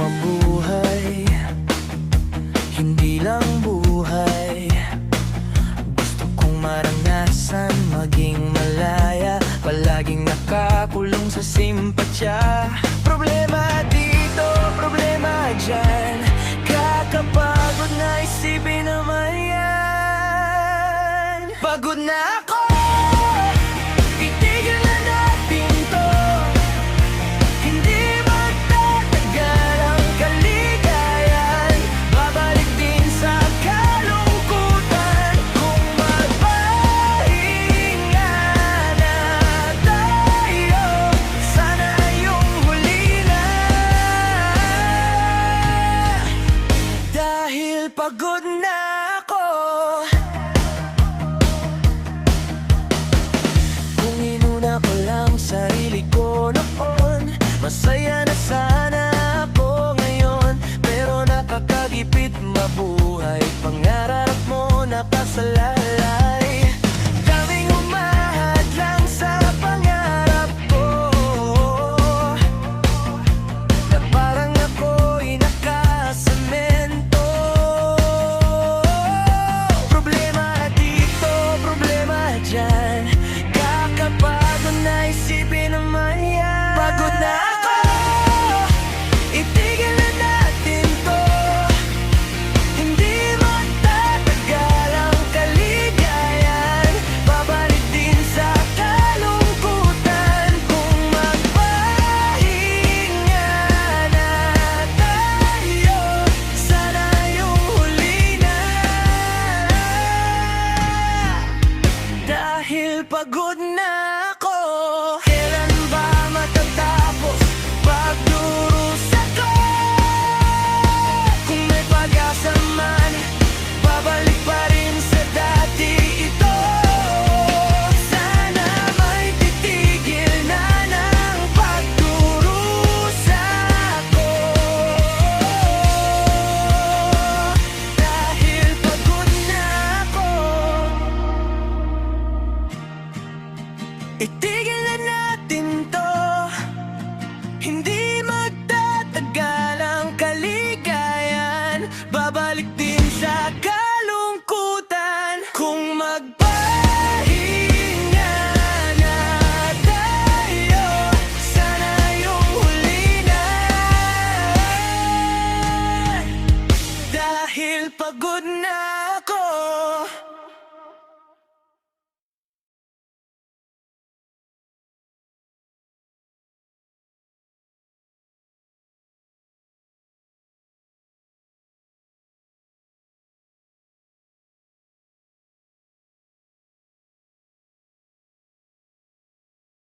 mabuhay, hindi lang buhay. Gusto kong maranasan maging malaya, palaging nakakulong sa simpatya. Problema dito, problema dyan, kakapagod na isipin naman yan. Pagod na ako, itigil na natin to. Hindi magtatagal ang kaligayan, babalik din sa kalungkutan. Kung magpahinga na tayo, sana yung huli na. Dahil pagod na